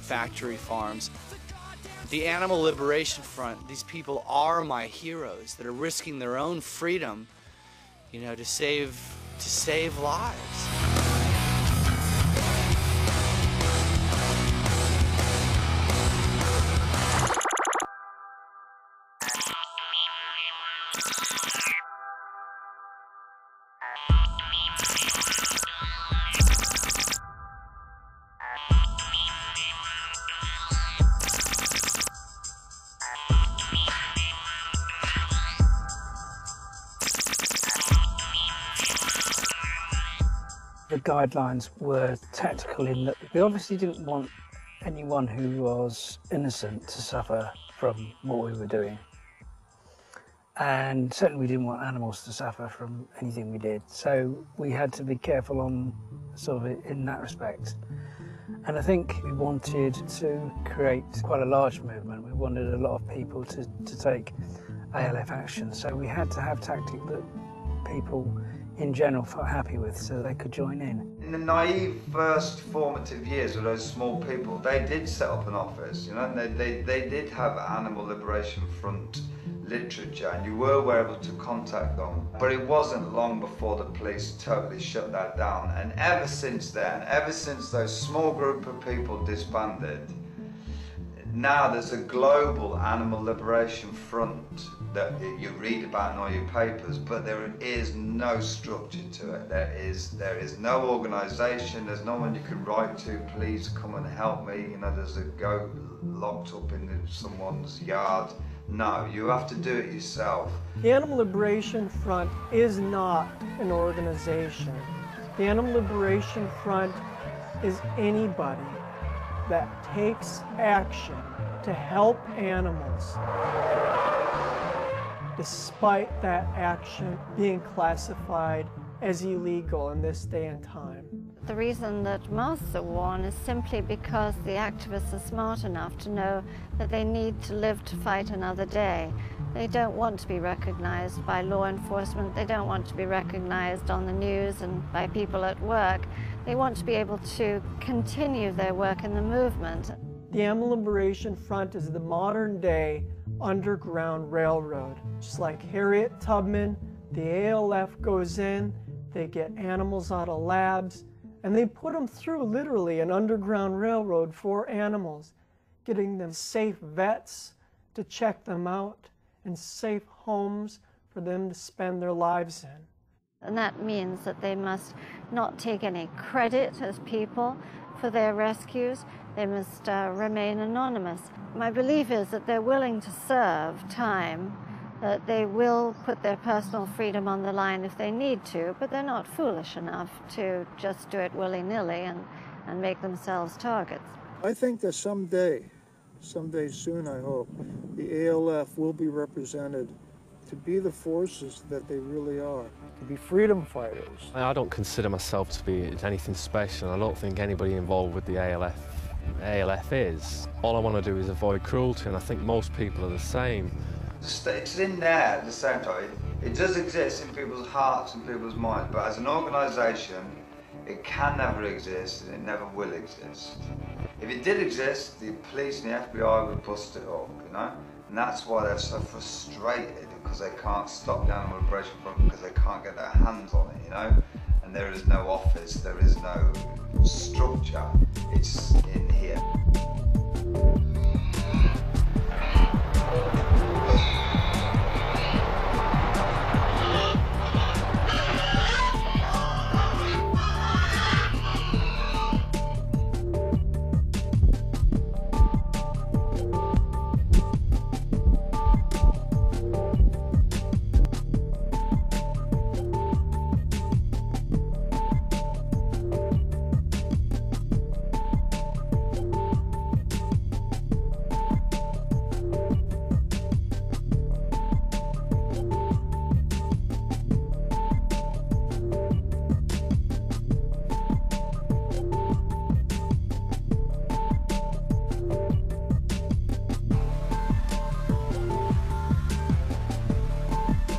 factory farms. The Animal Liberation Front, these people are my heroes that are risking their own freedom, you know, to save lives. The guidelines were tactical in that we obviously didn't want anyone who was innocent to suffer from what we were doing. And certainly we didn't want animals to suffer from anything we did. So we had to be careful on sort of in that respect. And I think we wanted to create quite a large movement. We wanted a lot of people to take ALF action. So we had to have tactics that people in general felt happy with, so they could join in. In the naive first formative years of those small people, they did set up an office, you know, and they did have Animal Liberation Front literature, and you were able to contact them. But it wasn't long before the police totally shut that down. And ever since then, ever since those small group of people disbanded, now there's a global Animal Liberation Front that you read about in all your papers, but there is no structure to it. There is no organisation, there's no one you can write to, please come and help me, you know, there's a goat locked up in someone's yard. No, you have to do it yourself. The Animal Liberation Front is not an organization. The Animal Liberation Front is anybody that takes action to help animals, despite that action being classified as illegal in this day and time. The reason that masks are worn is simply because the activists are smart enough to know that they need to live to fight another day. They don't want to be recognized by law enforcement. They don't want to be recognized on the news and by people at work. They want to be able to continue their work in the movement. The Animal Liberation Front is the modern-day Underground Railroad. Just like Harriet Tubman, the ALF goes in, they get animals out of labs, and they put them through literally an underground railroad for animals, getting them safe vets to check them out and safe homes for them to spend their lives in. And that means that they must not take any credit as people for their rescues. They must remain anonymous. My belief is that they're willing to serve time, that they will put their personal freedom on the line if they need to, but they're not foolish enough to just do it willy-nilly and make themselves targets. I think that someday soon I hope, the ALF will be represented to be the forces that they really are. To be freedom fighters. I don't consider myself to be anything special. I don't think anybody involved with the ALF is. All I want to do is avoid cruelty, and I think most people are the same. It's in there at the same time. It does exist in people's hearts and people's minds, but as an organisation, it can never exist and it never will exist. If it did exist, the police and the FBI would bust it up, you know? And that's why they're so frustrated, because they can't stop the Animal Liberation Front, because they can't get their hands on it, you know? And there is no office, there is no structure. It's in here.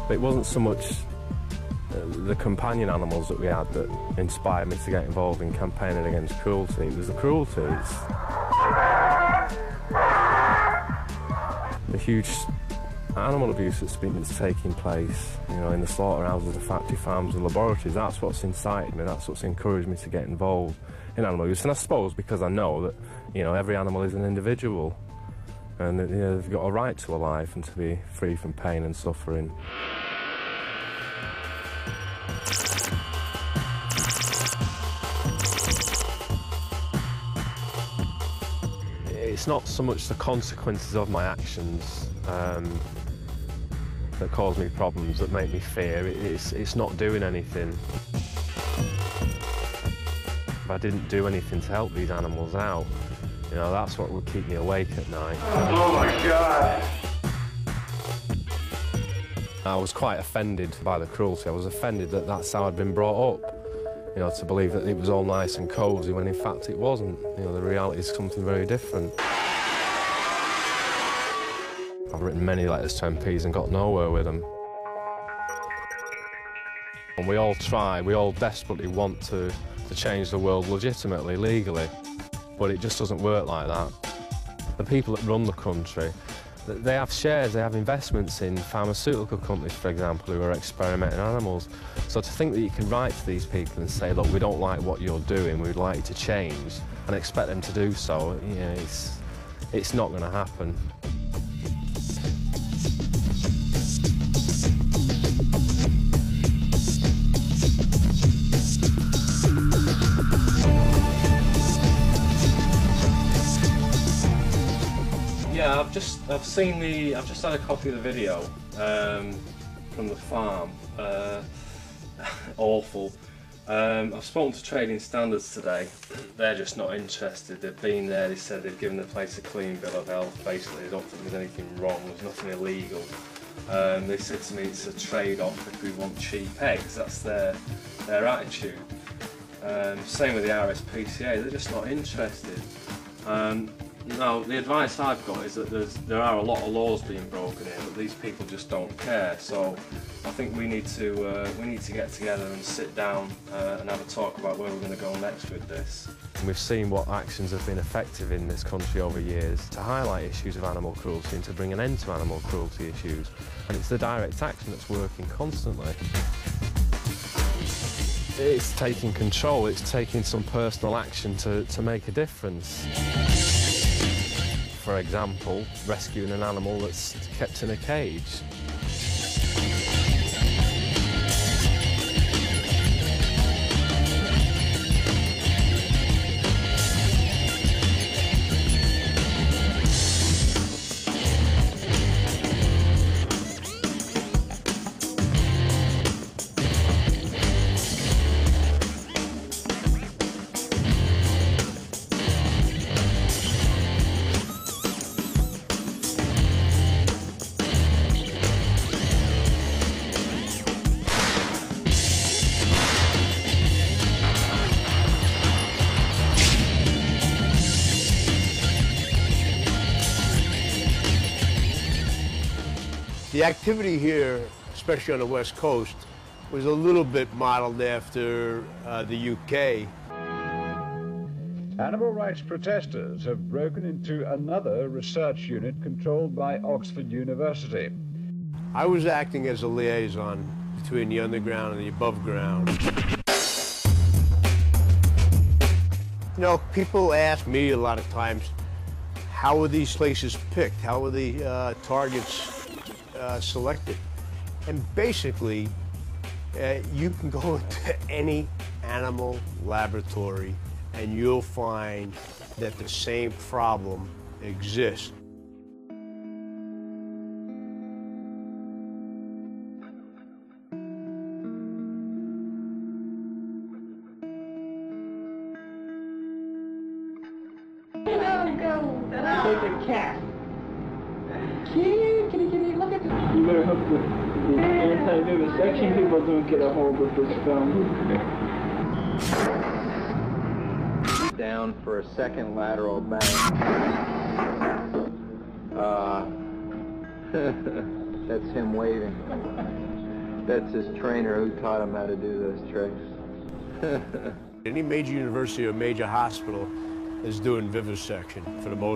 It wasn't so much the companion animals that we had that inspired me to get involved in campaigning against cruelty. It was the cruelties. huge animal abuse that's taking place, you know, in the slaughterhouses, the factory farms and laboratories. That's what's incited me, that's what's encouraged me to get involved in animal abuse. And I suppose because I know that, you know, every animal is an individual and that, you know, they've got a right to a life and to be free from pain and suffering. It's not so much the consequences of my actions that cause me problems, that make me fear. It's not doing anything. If I didn't do anything to help these animals out, you know, that's what would keep me awake at night. Oh my God! I was quite offended by the cruelty. I was offended that that's how I'd been brought up. You know, to believe that it was all nice and cosy when in fact it wasn't. You know, the reality is something very different. I've written many letters to MPs and got nowhere with them. And we all try, we all desperately want to change the world legitimately, legally, but it just doesn't work like that. The people that run the country, they have shares, they have investments in pharmaceutical companies, for example, who are experimenting on animals. So to think that you can write to these people and say, look, we don't like what you're doing, we'd like you to change, and expect them to do so, you know, it's not going to happen. Yeah, I've just had a copy of the video from the farm. Awful. I've spoken to Trading Standards today. They're just not interested. They've been there. They said they've given the place a clean bill of health. Basically, they don't think there's anything wrong. There's nothing illegal. They said to me it's a trade-off if we want cheap eggs. That's their attitude. Same with the RSPCA. They're just not interested. Now, the advice I've got is that there are a lot of laws being broken here, but these people just don't care. So I think we need to get together and sit down and have a talk about where we're going to go next with this. We've seen what actions have been effective in this country over years to highlight issues of animal cruelty and to bring an end to animal cruelty issues. And it's the direct action that's working constantly. It's taking control, it's taking some personal action to make a difference. For example, rescuing an animal that's kept in a cage. The activity here, especially on the West Coast, was a little bit modeled after the UK. Animal rights protesters have broken into another research unit controlled by Oxford University. I was acting as a liaison between the underground and the above ground. You know, people ask me a lot of times, how were these places picked? How were the targets selected? And basically, you can go into any animal laboratory and you'll find that the same problem exists. Take the cat. Kitty, look at this. You better hope the anti-vivisection people don't get a hold of this film. Down for a second lateral bang. That's him waving. That's his trainer who taught him how to do those tricks. Any major university or major hospital is doing vivisection for the most